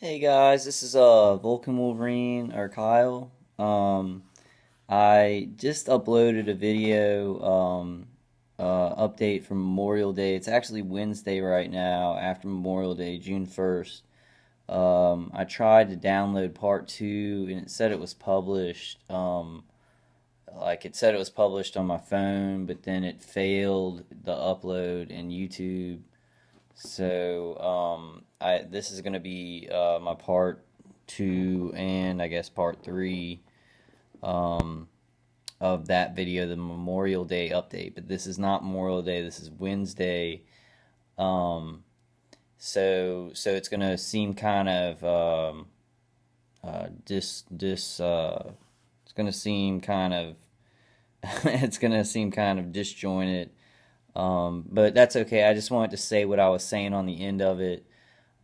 Hey guys, this is Vulcan Wolverine or Kyle. I just uploaded a video update from Memorial Day. It's actually Wednesday right now after Memorial Day, June 1st. I tried to download part 2 and it said it was published. Like it said it was published on my phone, but then it failed the upload in YouTube. So I this is gonna be my part two and I guess part three um, of that video, the Memorial Day update. But this is not Memorial Day. This is Wednesday. Um, so it's gonna seem kind of it's gonna seem kind of it's gonna seem kind of disjointed. But that's okay. I just wanted to say what I was saying on the end of it.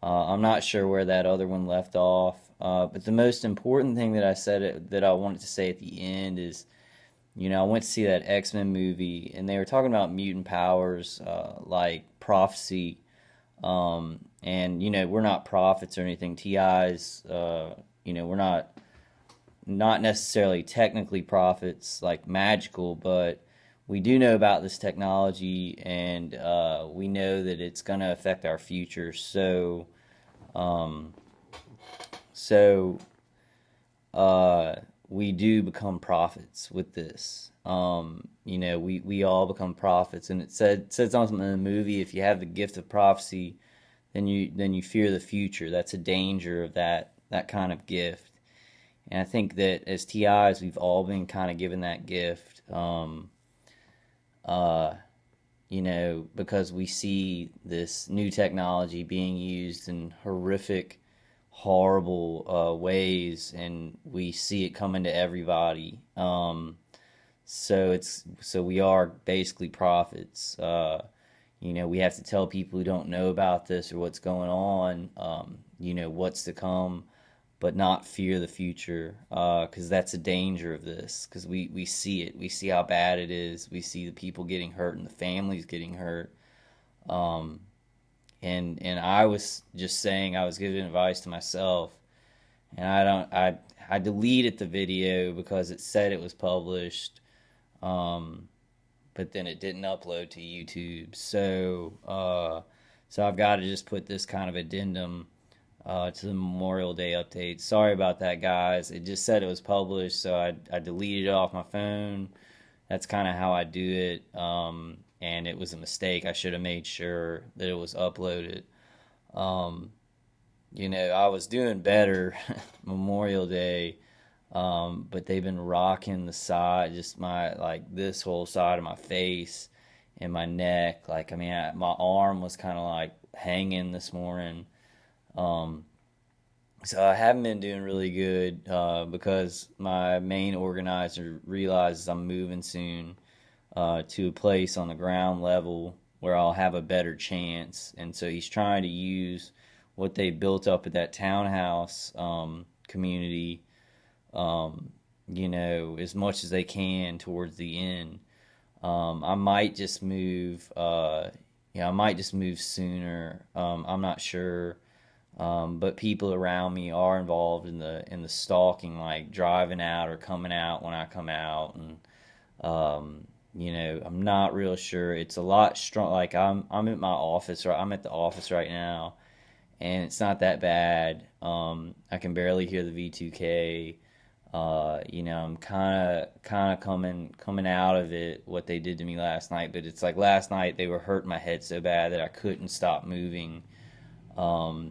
I'm not sure where that other one left off. But the most important thing that that I wanted to say at the end is, I went to see that X-Men movie, and they were talking about mutant powers, like prophecy. And we're not prophets or anything. TI's, we're not necessarily technically prophets, like magical, but we do know about this technology, and we know that it's going to affect our future. Um, so uh, we do become prophets with this. We all become prophets, and it said something in the movie. If you have the gift of prophecy, then you fear the future. That's a danger of that kind of gift. And I think that as TIs, we've all been kind of given that gift. Uh, because we see this new technology being used in horrific, horrible ways, and we see it coming to everybody. So we are basically prophets. We have to tell people who don't know about this or what's going on, what's to come, but not fear the future, because that's a danger of this. Because we see it, we see how bad it is, we see the people getting hurt and the families getting hurt. Um, and I was just saying, I was giving advice to myself, and I deleted the video because it said it was published, um, but then it didn't upload to YouTube. So I've got to just put this kind of addendum to the Memorial Day update. Sorry about that, guys. It just said it was published, so I deleted it off my phone. That's kind of how I do it. And it was a mistake. I should have made sure that it was uploaded. Um, I was doing better Memorial Day, but they've been rocking the side, just like this whole side of my face and my neck. Like, I mean, my arm was kind of like hanging this morning. Um, so I haven't been doing really good because my main organizer realizes I'm moving soon to a place on the ground level where I'll have a better chance. And so he's trying to use what they built up at that townhouse community, as much as they can towards the end. I might just move. I might just move sooner. I'm not sure. But people around me are involved in the stalking, like driving out or coming out when I come out, and I'm not real sure. It's a lot strong. Like I'm at my office, or I'm at the office right now, and it's not that bad. I can barely hear the V2K. I'm kind of coming out of it, what they did to me last night. But it's like last night they were hurting my head so bad that I couldn't stop moving. Um,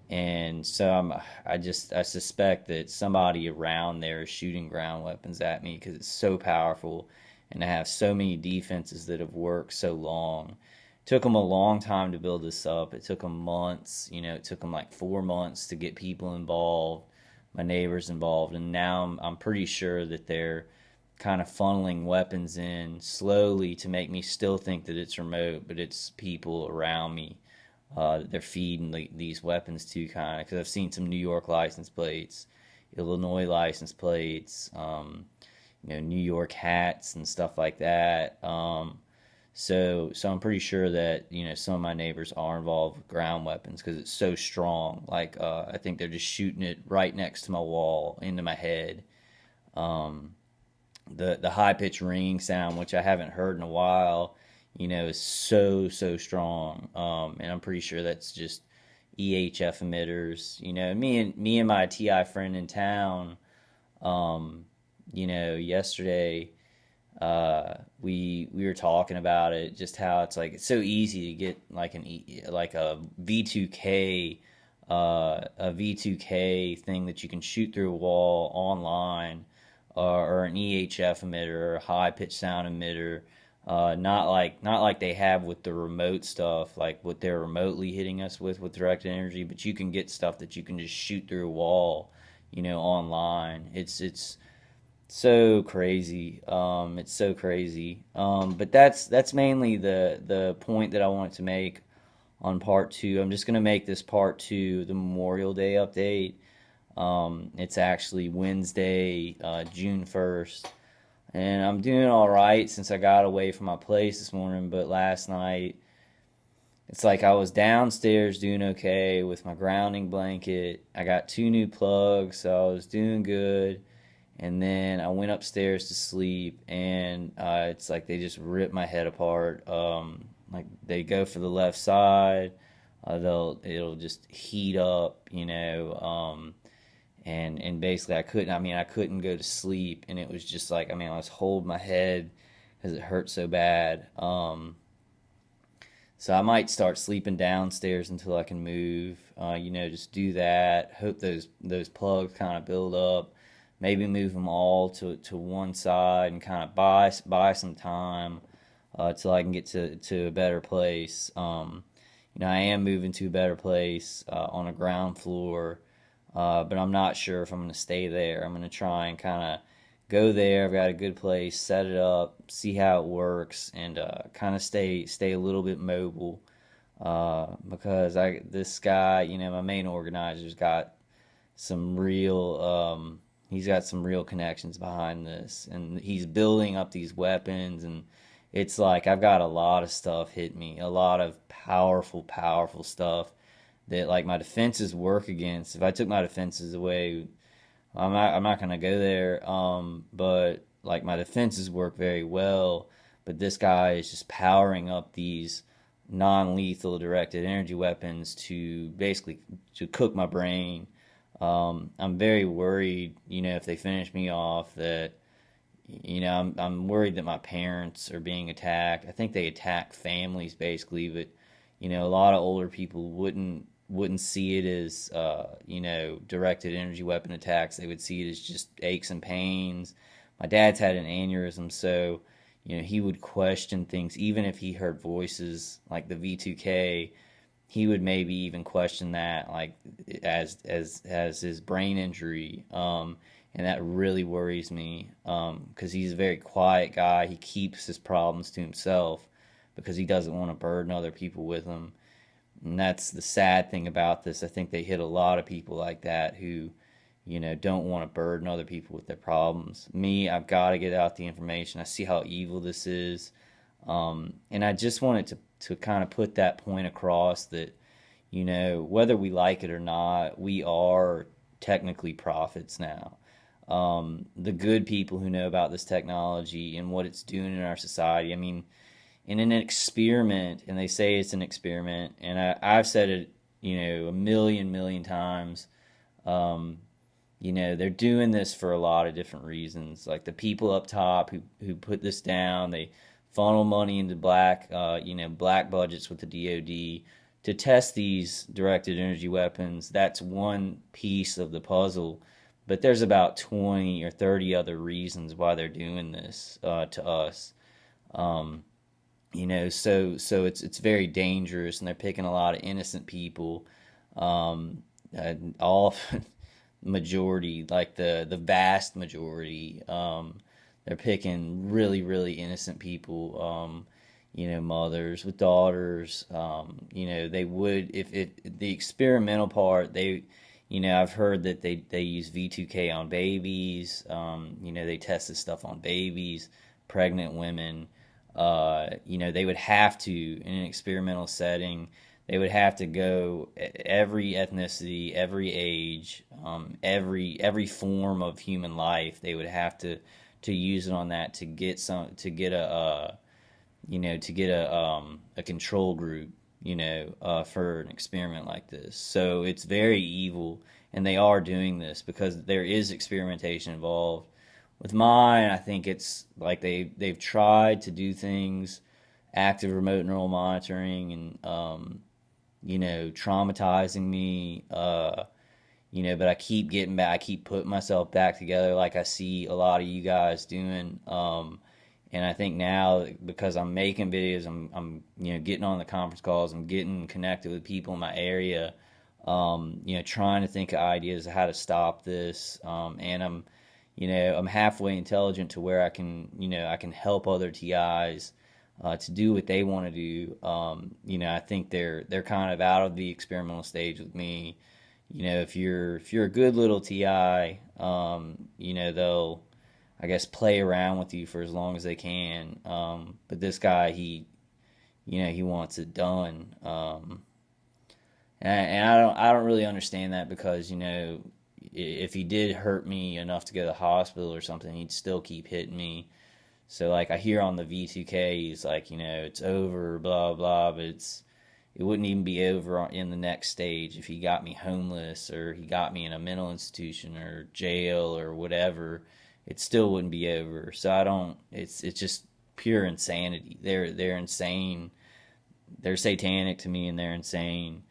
and so I suspect that somebody around there is shooting ground weapons at me because it's so powerful, and I have so many defenses that have worked so long. It took them a long time to build this up. It took them months. It took them like 4 months to get people involved, my neighbors involved, and now I'm pretty sure that they're kind of funneling weapons in slowly to make me still think that it's remote, but it's people around me that they're feeding these weapons to, kind of, because I've seen some New York license plates, Illinois license plates, New York hats and stuff like that. So I'm pretty sure that some of my neighbors are involved with ground weapons because it's so strong. Like I think they're just shooting it right next to my wall into my head. Um, the high pitched ringing sound, which I haven't heard in a while, is so strong. And I'm pretty sure that's just EHF emitters. Me and my TI friend in town. Um, Yesterday we were talking about it, just how it's so easy to get like like a V2K a V2K thing that you can shoot through a wall online, or an EHF emitter or a high pitch sound emitter. Not like they have with the remote stuff, like what they're remotely hitting us with directed energy, but you can get stuff that you can just shoot through a wall, online. It's so crazy. It's so crazy. But that's mainly the point that I wanted to make on part two. I'm just gonna make this part two the Memorial Day update. It's actually Wednesday, June 1st, and I'm doing all right since I got away from my place this morning. But last night, it's like I was downstairs doing okay with my grounding blanket. I got two new plugs, so I was doing good. And then I went upstairs to sleep, and it's like they just ripped my head apart. Like they go for the left side, it'll just heat up, and basically I couldn't go to sleep, and it was just like I was holding my head because it hurt so bad. So I might start sleeping downstairs until I can move. Just do that. Hope those plugs kind of build up. Maybe move them all to one side and kind of buy some time till I can get to a better place. I am moving to a better place on a ground floor, but I'm not sure if I'm going to stay there. I'm going to try and kind of go there. I've got a good place, set it up, see how it works, and kind of stay a little bit mobile, because this guy, my main organizer's got some real he's got some real connections behind this, and he's building up these weapons, and it's like I've got a lot of stuff hit me, a lot of powerful stuff that like my defenses work against. If I took my defenses away, I'm not gonna go there. But like my defenses work very well, but this guy is just powering up these non-lethal directed energy weapons to basically to cook my brain. I'm very worried, if they finish me off, that I'm worried that my parents are being attacked. I think they attack families basically, but a lot of older people wouldn't see it as directed energy weapon attacks. They would see it as just aches and pains. My dad's had an aneurysm, so he would question things even if he heard voices like the V2K. He would maybe even question that, like as his brain injury, and that really worries me, because he's a very quiet guy. He keeps his problems to himself because he doesn't want to burden other people with them, and that's the sad thing about this. I think they hit a lot of people like that who, don't want to burden other people with their problems. Me, I've got to get out the information. I see how evil this is, and I just wanted to kind of put that point across that, whether we like it or not, we are technically prophets now. The good people who know about this technology and what it's doing in our society. In an experiment, and they say it's an experiment, and I've said it, a million times. They're doing this for a lot of different reasons. Like the people up top who put this down, they funnel money into black budgets with the DoD to test these directed energy weapons. That's one piece of the puzzle, but there's about 20 or 30 other reasons why they're doing this to us. So it's very dangerous, and they're picking a lot of innocent people. All majority, like the vast majority, they're picking really innocent people. Mothers with daughters. They would, if the experimental part, I've heard that they use V2K on babies. They test this stuff on babies, pregnant women. They would have to, in an experimental setting, they would have to go every ethnicity, every age, every form of human life. They would have to use it on that to get a control group, for an experiment like this. So it's very evil, and they are doing this because there is experimentation involved. With mine, I think it's like they've tried to do things, active remote neural monitoring, and traumatizing me. But I keep getting back. I keep putting myself back together, like I see a lot of you guys doing. And I think now, because I'm making videos, I'm getting on the conference calls, I'm getting connected with people in my area, trying to think of ideas of how to stop this. And I'm halfway intelligent to where I can help other TIs to do what they want to do. I think they're kind of out of the experimental stage with me. If you're a good little TI, they'll, I guess, play around with you for as long as they can. But this guy, he wants it done. And I don't really understand that because, if he did hurt me enough to go to the hospital or something, he'd still keep hitting me. So, like, I hear on the V2K, he's like, it's over, blah, blah, but it wouldn't even be over in the next stage if he got me homeless or he got me in a mental institution or jail or whatever. It still wouldn't be over. So it's just pure insanity. They're insane. They're satanic to me, and they're insane.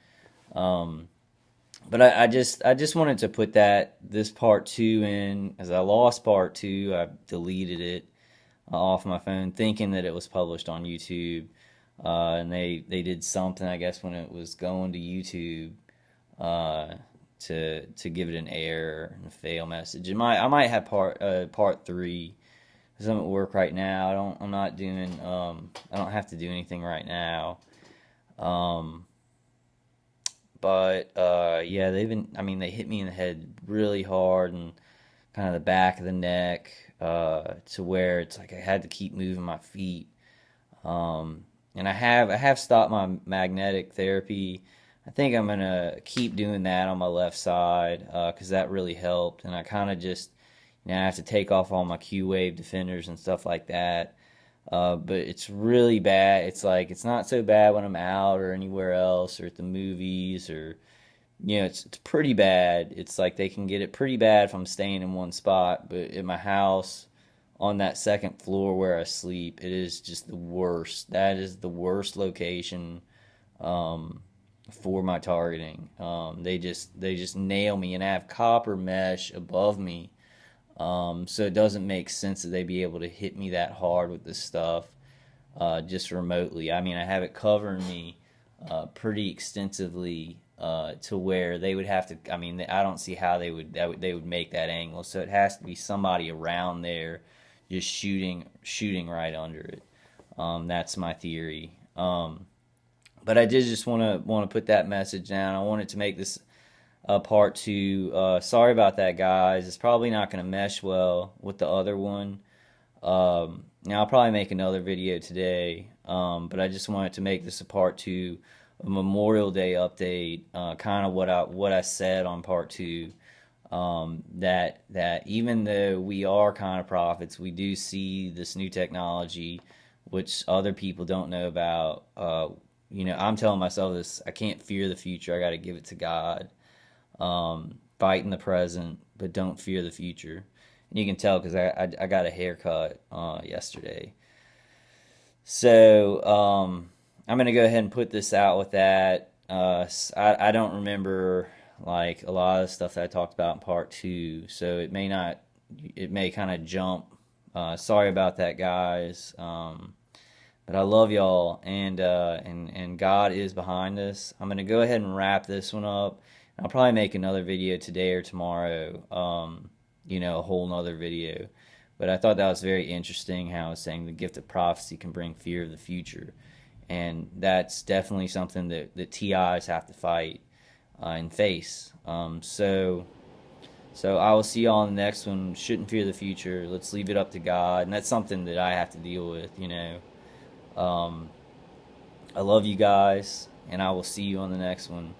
But I just wanted to put this part 2 in, as I lost part 2. I deleted it off my phone, thinking that it was published on YouTube, and they did something, I guess, when it was going to YouTube, to give it an error and a fail message. I might have part 3. Because I'm at work right now. I don't have to do anything right now. Yeah, they hit me in the head really hard and kind of the back of the neck, to where it's like I had to keep moving my feet. And I have stopped my magnetic therapy. I think I'm gonna keep doing that on my left side, because that really helped. And I kind of just, I have to take off all my Q-wave defenders and stuff like that. But it's really bad. It's like, it's not so bad when I'm out or anywhere else or at the movies, or it's pretty bad. It's like they can get it pretty bad if I'm staying in one spot, but at my house on that second floor where I sleep, it is just the worst. That is the worst location for my targeting. They just nail me, and I have copper mesh above me. So it doesn't make sense that they'd be able to hit me that hard with this stuff, just remotely. I mean, I have it covering me pretty extensively, to where they would have to. I mean, I don't see how they would make that angle. So it has to be somebody around there, just shooting right under it. That's my theory. But I did just want to put that message down. I wanted to make this part 2. Sorry about that, guys. It's probably not going to mesh well with the other one. Now I'll probably make another video today, but I just wanted to make this a part 2, a Memorial Day update, kind of what I said on part 2. That even though we are kind of prophets, we do see this new technology, which other people don't know about. I'm telling myself this: I can't fear the future. I got to give it to God. Fight in the present, but don't fear the future. And you can tell because I got a haircut yesterday. So I'm gonna go ahead and put this out with that. I don't remember like a lot of the stuff that I talked about in part 2, so it may kind of jump. Sorry about that, guys. But I love y'all, and God is behind us. I'm gonna go ahead and wrap this one up. I'll probably make another video today or tomorrow, a whole nother video. But I thought that was very interesting how I was saying the gift of prophecy can bring fear of the future. And that's definitely something that TIs have to fight and face. So I will see y'all in the next one. Shouldn't fear the future. Let's leave it up to God. And that's something that I have to deal with, Um, I love you guys, and I will see you on the next one.